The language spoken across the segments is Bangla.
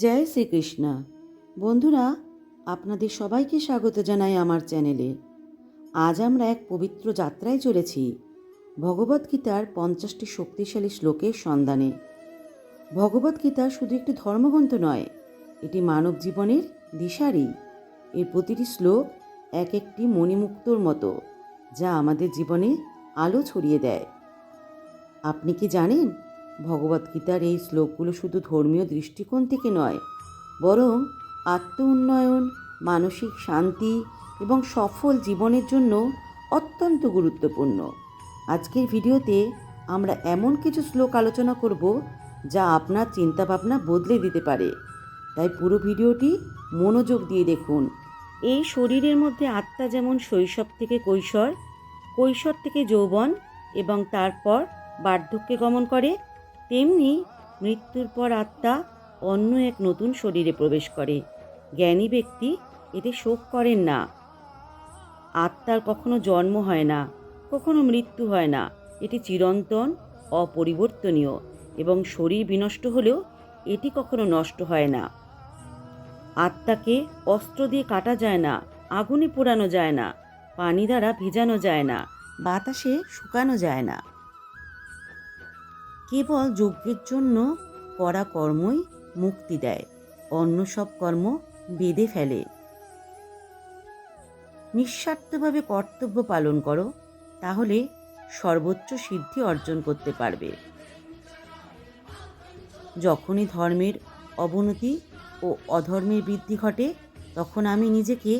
জয় শ্রীকৃষ্ণ। বন্ধুরা, আপনাদের সবাইকে স্বাগত জানাই আমার চ্যানেলে। আজ আমরা এক পবিত্র যাত্রায় চলেছি, ভগবদ্গীতার 50টি শক্তিশালী শ্লোকের সন্ধানে। ভগবদ্গীতা শুধু একটি ধর্মগ্রন্থ নয়, এটি মানব জীবনের দিশারি। এর প্রতিটি শ্লোক এক একটি মণিমুক্তোর মতো, যা আমাদের জীবনে আলো ছড়িয়ে দেয়। আপনি কি জানেন, ভগবদ্গীতার এই শ্লোকগুলো শুধু ধর্মীয় দৃষ্টিকোণ থেকে নয়, বরং আত্ম উন্নয়ন, মানসিক শান্তি এবং সফল জীবনের জন্য অত্যন্ত গুরুত্বপূর্ণ। আজকের ভিডিওতে আমরা এমন কিছু শ্লোক আলোচনা করব যা আপনার চিন্তাভাবনা বদলে দিতে পারে। তাই পুরো ভিডিওটি মনোযোগ দিয়ে দেখুন। এই শরীরের মধ্যে আত্মা যেমন শৈশব থেকে কৈশোর, কৈশোর থেকে যৌবন এবং তারপর বার্ধক্যে গমন করে, তেমনি মৃত্যুর পর আত্মা অন্য এক নতুন শরীরে প্রবেশ করে। জ্ঞানী ব্যক্তি এতে শোক করেন না। আত্মার কখনো জন্ম হয় না, কখনো মৃত্যু হয় না। এটি চিরন্তন, অপরিবর্তনীয় এবং শরীর বিনষ্ট হলেও এটি কখনো নষ্ট হয় না। আত্মাকে অস্ত্র দিয়ে কাটা যায় না, আগুনে পোড়ানো যায় না, পানি দ্বারা ভেজানো যায় না, বাতাসে শুকানো যায় না। কেবল যজ্ঞের জন্য করা কর্মই মুক্তি দেয়, অন্য সব কর্ম বেঁধে ফেলে। নিঃস্বার্থভাবে কর্তব্য পালন করো, তাহলে সর্বোচ্চ সিদ্ধি অর্জন করতে পারবে। যখনই ধর্মের অবনতি ও অধর্মের বৃদ্ধি ঘটে, তখন আমি নিজেকে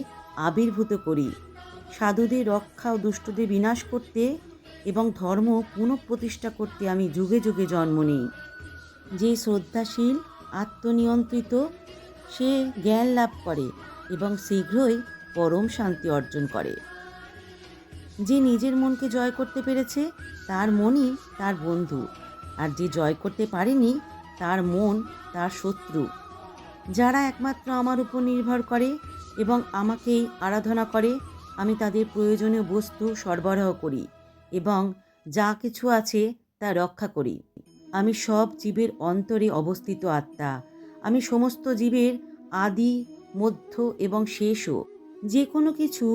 আবির্ভূত করি সাধুদের রক্ষা ও দুষ্টদের বিনাশ করতে এবং ধর্ম পুনঃপ্রতিষ্ঠা করতে। আমি যুগে যুগে জন্ম নিই। যে শ্রদ্ধাশীল, আত্মনিয়ন্ত্রিত, সে জ্ঞান লাভ করে এবং শীঘ্রই পরম শান্তি অর্জন করে। যে নিজের মনকে জয় করতে পেরেছে, তার মনই তার বন্ধু, আর যে জয় করতে পারেনি, তার মন তার শত্রু। যারা একমাত্র আমার উপর নির্ভর করে এবং আমাকেই আরাধনা করে, আমি তাদের প্রয়োজনীয় বস্তু সরবরাহ করি এবং যা কিছু আছে তা রক্ষা করি। আমি সব জীবের অন্তরে অবস্থিত আত্মা। আমি সমস্ত জীবের আদি, মধ্য এবং শেষও। যে কোনো কিছু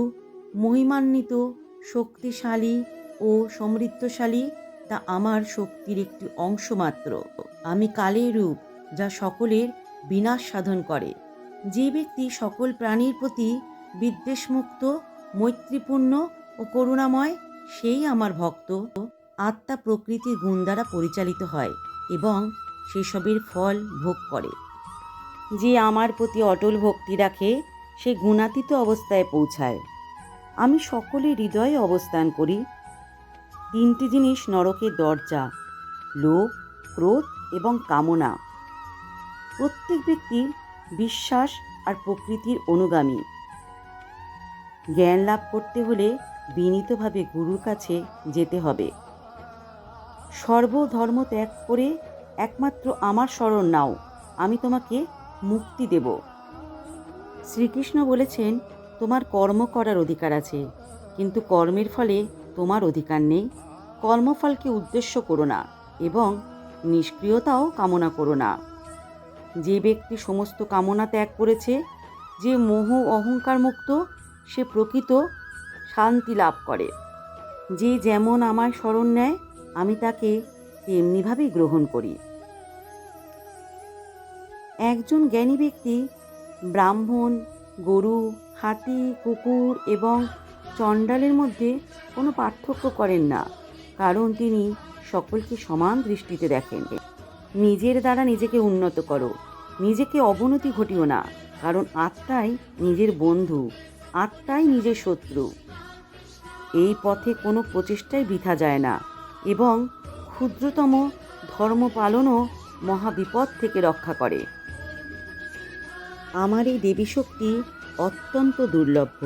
মহিমান্বিত, শক্তিশালী ও সমৃদ্ধশালী, তা আমার শক্তির একটি অংশ মাত্র। আমি কালের রূপ, যা সকলের বিনাশ সাধন করে। যে ব্যক্তি সকল প্রাণীর প্রতি বিদ্বেষমুক্ত, মৈত্রীপূর্ণ ও করুণাময়, সেই আমার ভক্ত। আত্মা প্রকৃতির গুণ দ্বারা পরিচালিত হয় এবং সেসবের ফল ভোগ করে। যে আমার প্রতি অটল ভক্তি রাখে, সে গুণাতীত অবস্থায় পৌঁছায়। আমি সকলের হৃদয়ে অবস্থান করি। 3টি জিনিস নরকের দরজা: লোভ, ক্রোধ এবং কামনা। প্রত্যেক ব্যক্তির বিশ্বাস আর প্রকৃতির অনুগামী। জ্ঞান লাভ করতে হলে বিনীতভাবে গুরুর কাছে যেতে হবে। সর্বধর্ম ত্যাগ করে একমাত্র আমার শরণ নাও, আমি তোমাকে মুক্তি দেব। শ্রীকৃষ্ণ বলেছেন, তোমার কর্ম করার অধিকার আছে, কিন্তু কর্মের ফলে তোমার অধিকার নেই। কর্মফলকে উদ্দেশ্য করো না এবং নিষ্ক্রিয়তাও কামনা করো না। যে ব্যক্তি সমস্ত কামনা ত্যাগ করেছে, যে মোহ অহংকার মুক্ত, সে প্রকৃত শান্তি লাভ করে। যে যেমন আমায় শরণ নেয়, আমি তাকে তেমনিভাবেই গ্রহণ করি। একজন জ্ঞানী ব্যক্তি ব্রাহ্মণ, গরু, হাতি, কুকুর এবং চণ্ডালের মধ্যে কোনো পার্থক্য করেন না, কারণ তিনি সকলকে সমান দৃষ্টিতে দেখেন। নিজের দ্বারা নিজেকে উন্নত করো, নিজেকে অবনতি ঘটিও না, কারণ আত্মাই নিজের বন্ধু, আত্মাই নিজের শত্রু। এই পথে কোনো প্রচেষ্টাই বৃথা যায় না এবং ক্ষুদ্রতম ধর্ম পালনও মহাবিপদ থেকে রক্ষা করে। আমার এই দেবী শক্তি অত্যন্ত দুর্লভ্য,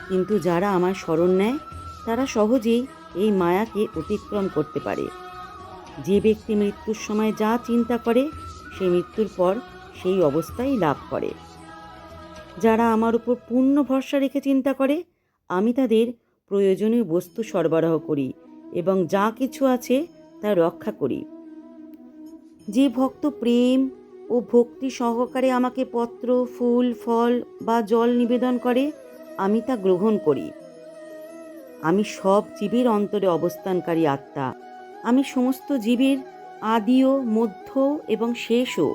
কিন্তু যারা আমার শরণ নেয়, তারা সহজেই এই মায়াকে অতিক্রম করতে পারে। যে ব্যক্তি মৃত্যুর সময় যা চিন্তা করে, সে মৃত্যুর পর সেই অবস্থাই লাভ করে। যারা আমার উপর পূর্ণ ভরসা রেখে চিন্তা করে, আমি তাদের প্রয়োজনীয় বস্তু সরবরাহ করি এবং যা কিছু আছে তা রক্ষা করি। যে ভক্ত প্রেম, ও ভক্তি সহকারে আমাকে পত্র, ফুল, ফল বা জল নিবেদন করে, আমি তা গ্রহণ করি। আমি সব জীবের অন্তরে অবস্থানকারী আত্মা। আমি সমস্ত জীবের আদিও, মধ্য এবং শেষও।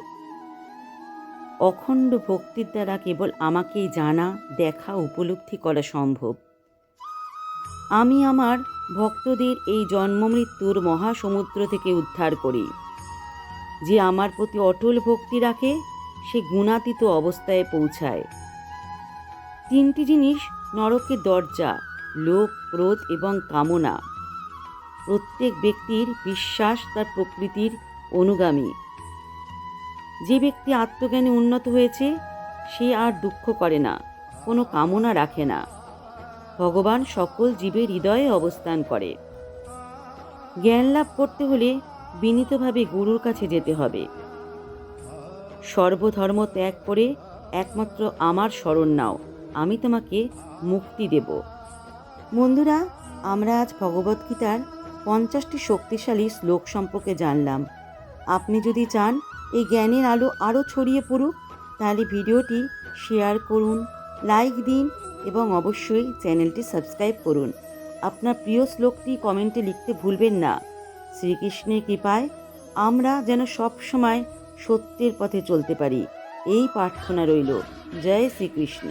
অখণ্ড ভক্তির দ্বারা কেবল আমাকেই জানা, দেখা, উপলব্ধি করা সম্ভব। আমি আমার ভক্তদের এই জন্মমৃত্যুর মহাসমুদ্র থেকে উদ্ধার করি। যে আমার প্রতি অটল ভক্তি রাখে সে গুণাতীত অবস্থায় পৌঁছায়। 3টি জিনিস নরকের দরজা: লোভ, ক্রোধ এবং কামনা। প্রত্যেক ব্যক্তির বিশ্বাস তার প্রকৃতির অনুগামী। যে ব্যক্তি আত্মজ্ঞানে উন্নত হয়েছে সে আর দুঃখ করে না, কোনো কামনা রাখে না। ভগবান সকল জীবের হৃদয়ে অবস্থান করে। জ্ঞান লাভ করতে হলে বিনীতভাবে গুরুর কাছে যেতে হবে। সর্বধর্ম ত্যাগ করে একমাত্র আমার শরণ নাও, আমি তোমাকে মুক্তি দেব। বন্ধুরা, আমরা আজ ভগবদ্গীতার 50টি শক্তিশালী শ্লোক সম্পর্কে জানলাম। আপনি যদি চান এই জ্ঞানের আলো আরও ছড়িয়ে পড়ুক, তাহলে ভিডিওটি শেয়ার করুন, লাইক দিন এবং অবশ্যই চ্যানেলটি সাবস্ক্রাইব করুন। আপনার প্রিয় শ্লোকটি কমেন্টে লিখতে ভুলবেন না। শ্রীকৃষ্ণের কৃপায় আমরা যেন সব সময় সত্যের পথে চলতে পারি, এই প্রার্থনা রইল। জয় শ্রীকৃষ্ণ।